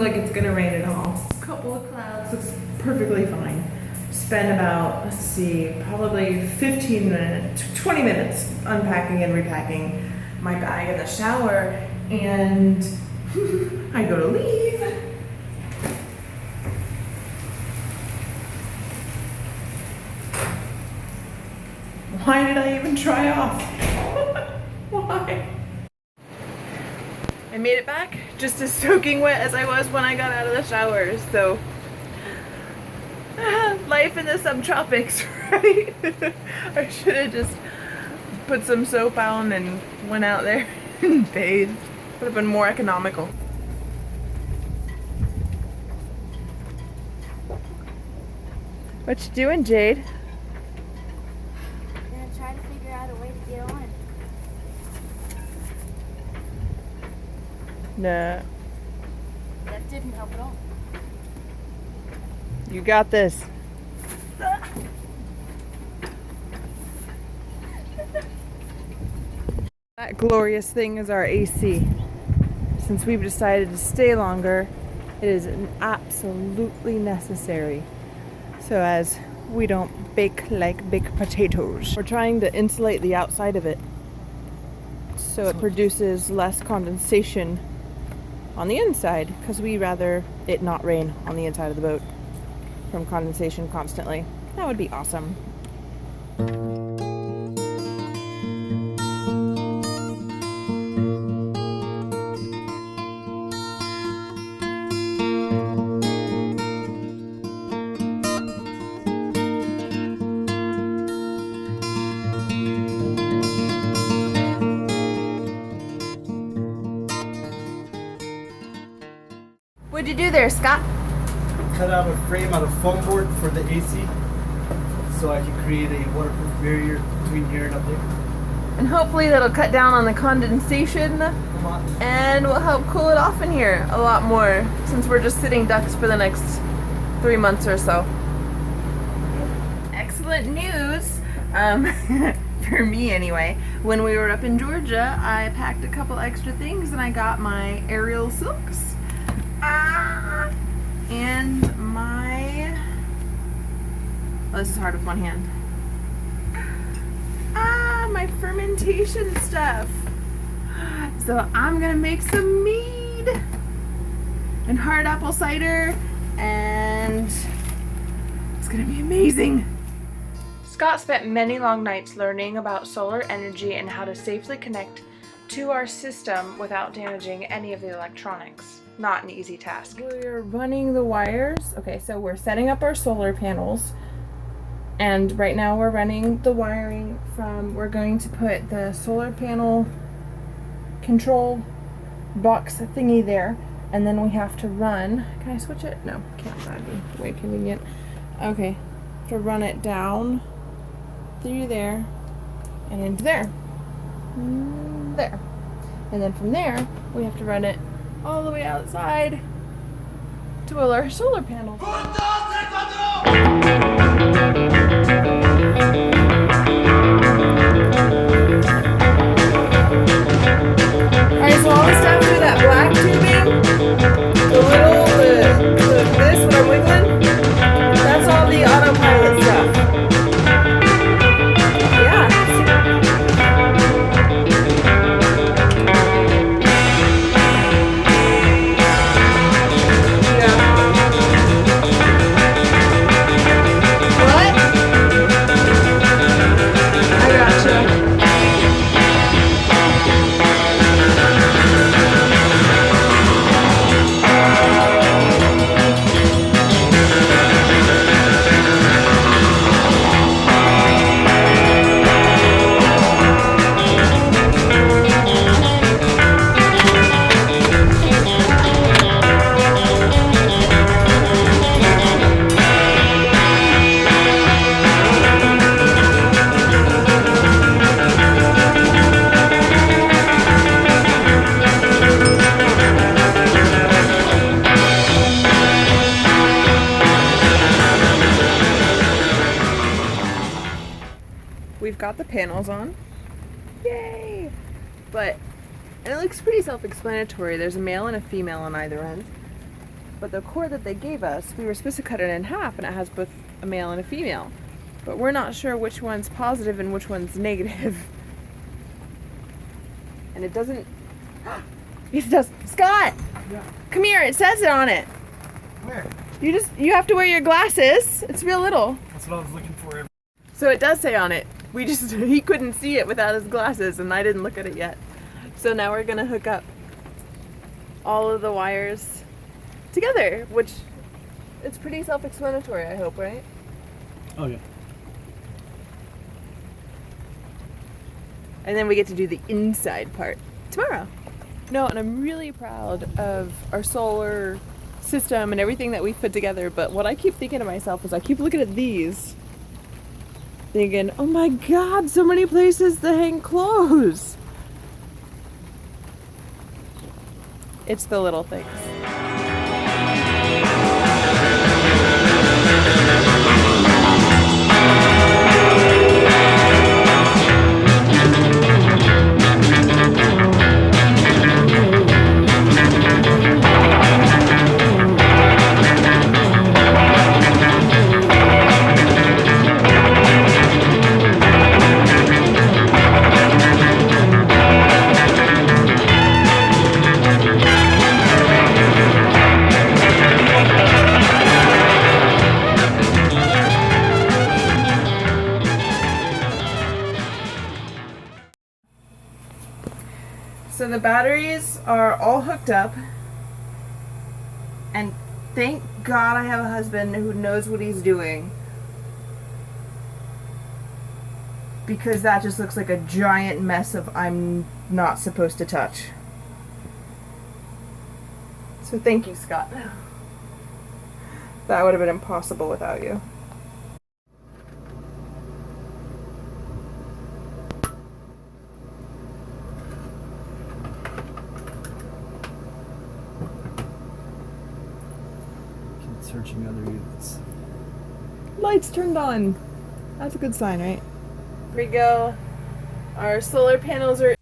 like it's gonna rain at all. A couple of clouds, looks perfectly fine. Spent about, let's see, probably 15 minutes, 20 minutes unpacking and repacking my bag in the shower, and I go to leave. Why did I even try off? Why? I made it back just as soaking wet as I was when I got out of the shower, so life in the subtropics, right? I should have just put some soap on and went out there and bathed. Would have been more economical. What you doing, Jade? I'm gonna try to figure out a way to get on. Nah. That didn't help at all. You got this. That glorious thing is our AC. Since we've decided to stay longer, it is absolutely necessary, so as we don't bake like baked potatoes. We're trying to insulate the outside of it so it produces less condensation on the inside, because we rather it not rain on the inside of the boat from condensation constantly. That would be awesome. What'd you do there, Scott? Cut out a frame out of foam board for the AC so I can create a waterproof barrier between here and up there. And hopefully that'll cut down on the condensation and will help cool it off in here a lot more, since we're just sitting ducks for the next 3 months or so. Excellent news, for me anyway. When we were up in Georgia, I packed a couple extra things and I got my aerial silks. And my, oh, this is hard with one hand. My fermentation stuff. So I'm gonna make some mead and hard apple cider, and it's gonna be amazing. Scott spent many long nights learning about solar energy and how to safely connect to our system without damaging any of the electronics. Not an easy task. We're running the wires. Okay, so we're setting up our solar panels, and right now we're running the wiring from, we're going to put the solar panel control box thingy there, and then we have to run, can I switch it? No, can't, that'd be way convenient. Okay, to run it down through there and into there. There. And then from there, we have to run it all the way outside to our solar panel. Alright, so all the stuff through that black tubing, this, what I'm wiggling, that's all the autopilot stuff. Yeah. We've got the panels on. Yay! And it looks pretty self-explanatory. There's a male and a female on either end. But the cord that they gave us, we were supposed to cut it in half, and it has both a male and a female. But we're not sure which one's positive and which one's negative. And it doesn't... Yes, it does. Scott! Yeah. Come here, it says it on it. Where? You have to wear your glasses. It's real little. That's what I was looking for. So it does say on it. He couldn't see it without his glasses, and I didn't look at it yet. So now we're gonna hook up all of the wires together, which it's pretty self-explanatory, I hope, right? Oh yeah. And then we get to do the inside part tomorrow. No, and I'm really proud of our solar system and everything that we've put together, but what I keep thinking to myself is I keep looking at these thinking, oh my god, so many places to hang clothes. It's the little things. So the batteries are all hooked up, and thank God I have a husband who knows what he's doing, because that just looks like a giant mess of I'm not supposed to touch. So thank you, Scott. That would have been impossible without you. Searching other units. Lights turned on. That's a good sign, right? Here we go. Our solar panels are...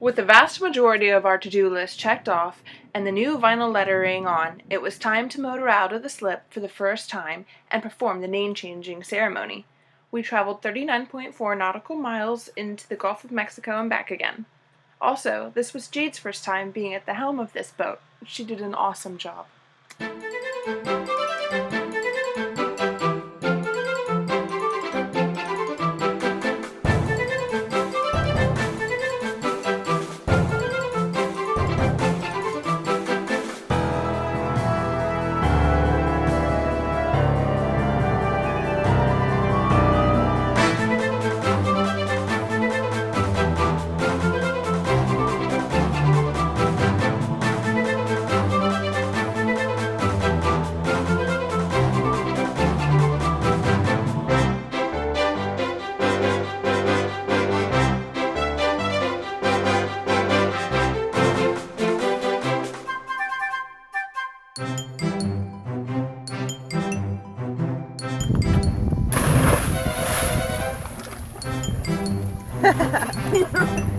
With the vast majority of our to-do list checked off and the new vinyl lettering on, it was time to motor out of the slip for the first time and perform the name-changing ceremony. We traveled 39.4 nautical miles into the Gulf of Mexico and back again. Also, this was Jade's first time being at the helm of this boat. She did an awesome job. Yeah.